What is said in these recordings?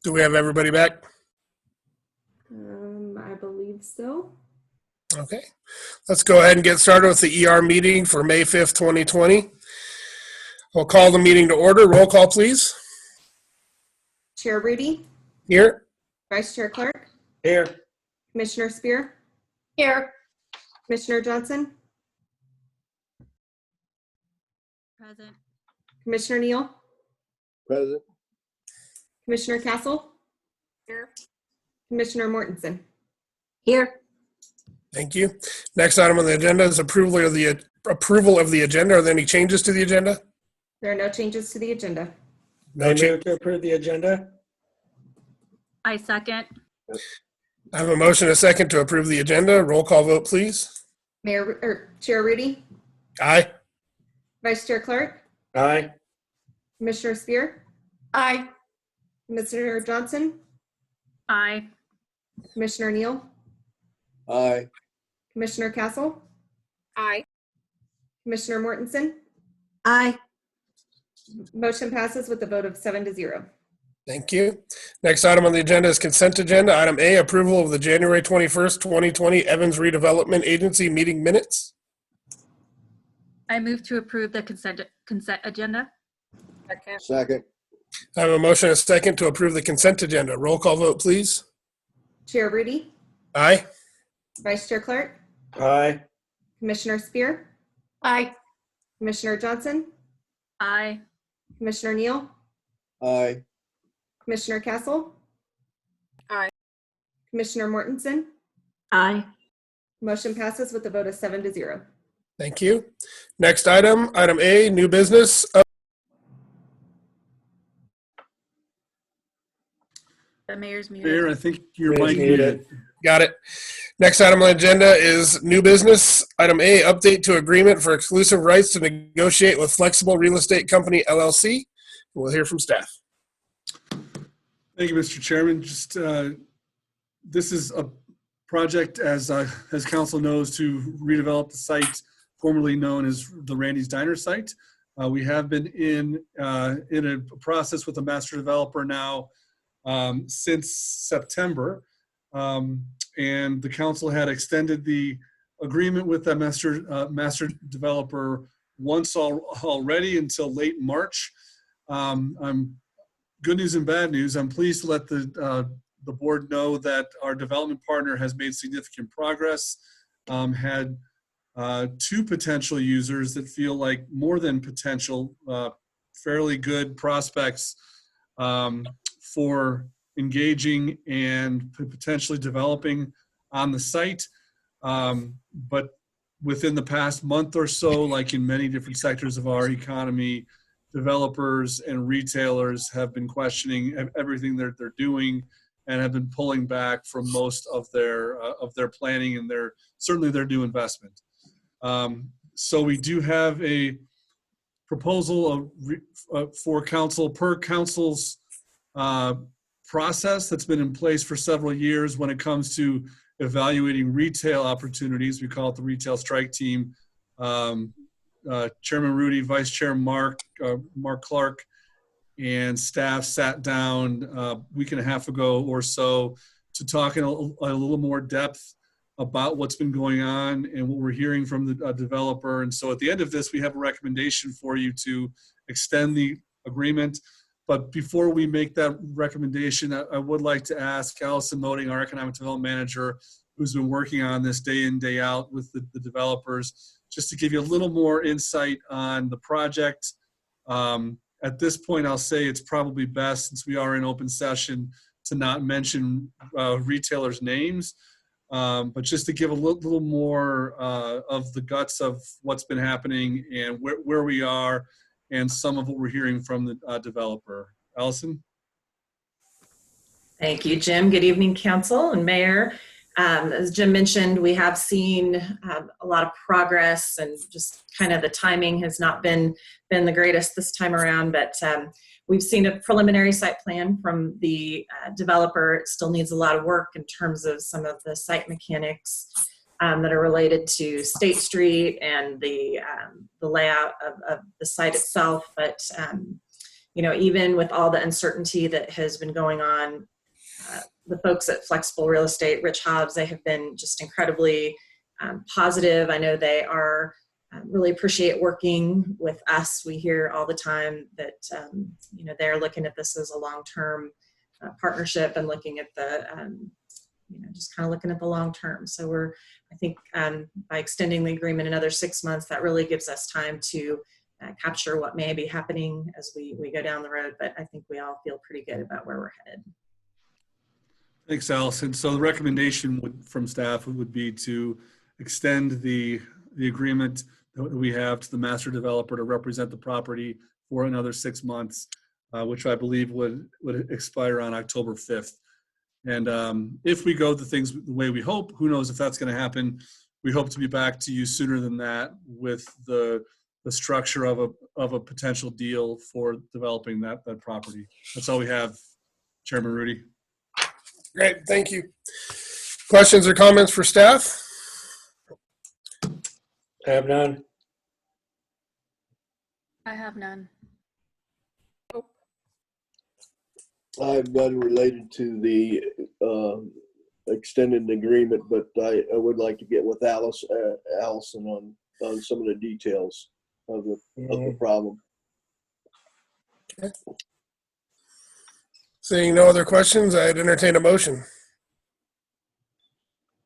Do we have everybody back? I believe so. Okay. Let's go ahead and get started with the ER meeting for May 5th, 2020. We'll call the meeting to order. Roll call, please. Chair Rudy, Here. Vice Chair Clark, Here. Commissioner Spear, Here. Commissioner Johnson, Present. Commissioner Neal, Present. Commissioner Castle, Here. Commissioner Mortensen. Here. Thank you. Next item on the agenda is approval of the agenda. Are there any changes to the agenda? There are no changes to the agenda. No I change. move to approve the agenda. I second. I have a motion and a second to approve the agenda. Roll call vote, please. Chair Rudy, Aye. Vice Chair Clark, Aye. Commissioner Spear, Aye. Commissioner Johnson, Aye. Commissioner Neal, Aye. Commissioner Castle, Aye. Commissioner Mortensen. Aye. Motion passes with a vote of 7-0. Thank you. Next item on the agenda is consent agenda. Item A, approval of the January 21st, 2020 Evans Redevelopment Agency meeting minutes. I move to approve the consent agenda. Second. I have a motion and a second to approve the consent agenda. Roll call vote, please. Chair Rudy, Aye. Vice Chair Clark, Aye. Commissioner Spear, Aye. Commissioner Johnson, Aye. Commissioner Neal, Aye. Commissioner Castle, Aye. Commissioner Mortensen. Aye. Motion passes with a vote of 7-0. Thank you. Next item, item A, new business. The mayor's Mayor, muted. I think your Mayor's mic muted. muted. Got it. Next item on the agenda is new business. Item A, update to agreement for exclusive rights to negotiate with Flexible Real Estate Company, LLC. We'll hear from staff. Thank you, Mr. Chairman. Just this is a project, as council knows, to redevelop the site formerly known as the Randy's Diner site. We have been in a process with a master developer now since September, and the council had extended the agreement with the master developer once already until late March. I'm good news and bad news. I'm pleased to let the board know that our development partner has made significant progress. Had two potential users that feel like more than potential, fairly good prospects for engaging and potentially developing on the site. But within the past month or so, like in many different sectors of our economy, developers and retailers have been questioning everything they're doing and have been pulling back from most of their planning and certainly their new investment. So we do have a proposal for council per council's process that's been in place for several years when it comes to evaluating retail opportunities. We call it the Retail Strike Team. Chairman Rudy, Vice Chair Mark Clark, and staff sat down a week and a half ago or so to talk in a little more depth about what's been going on and what we're hearing from the developer. And so at the end of this, we have a recommendation for you to extend the agreement. But before we make that recommendation, I would like to ask Allison Moting, our Economic Development Manager, who's been working on this day in, day out with the developers, just to give you a little more insight on the project. At this point, I'll say it's probably best, since we are in open session, to not mention retailers' names, but just to give a little more of the guts of what's been happening and where we are and some of what we're hearing from the developer. Allison? Thank you, Jim. Good evening, Council and Mayor. As Jim mentioned, we have seen a lot of progress, and just kind of the timing has not been the greatest this time around, but we've seen a preliminary site plan from the developer. It still needs a lot of work in terms of some of the site mechanics. that are related to State Street and the layout of the site itself. But, even with all the uncertainty that has been going on, the folks at Flexible Real Estate, Rich Hobbs, they have been just incredibly positive. I know they are really appreciate working with us. We hear all the time that, they're looking at this as a long-term partnership and looking at the, just kind of looking at the long term. So I think by extending the agreement another 6 months, that really gives us time to capture what may be happening as we go down the road. But I think we all feel pretty good about where we're headed. Thanks, Allison. So the recommendation from staff would be to extend the agreement that we have to the master developer to represent the property for another 6 months, which I believe would expire on October 5th. And if we go the things the way we hope, who knows if that's going to happen. We hope to be back to you sooner than that with the structure of a potential deal for developing that property. That's all we have, Chairman Rudy. Great, thank you. Questions or comments for staff? I have none. I have none. I have none related to the extended agreement, but I would like to get with Allison on some of the details of the problem. Seeing no other questions, I'd entertain a motion.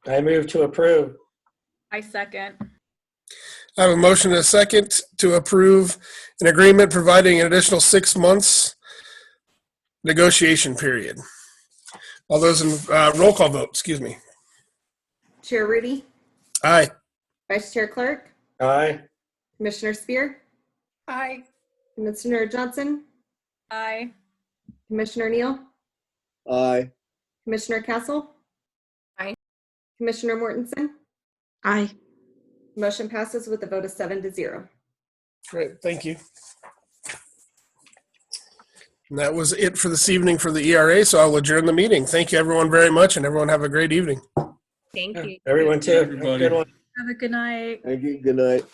I move to approve. I second. I have a motion and a second to approve an agreement providing an additional 6 months negotiation period. All those in roll call vote, excuse me. Chair Rudy, Aye. Vice Chair Clark, Aye. Commissioner Spear, Aye. Commissioner Johnson, Aye. Commissioner Neal, Aye. Commissioner Castle. Aye. Commissioner Mortensen. Aye. Motion passes with a vote of 7-0. Great, thank you. And that was it for this evening for the ERA, so I'll adjourn the meeting. Thank you everyone very much, and everyone have a great evening. Thank you. Everyone too. Have a Everybody. good one. Have a good night. Thank you. Good night.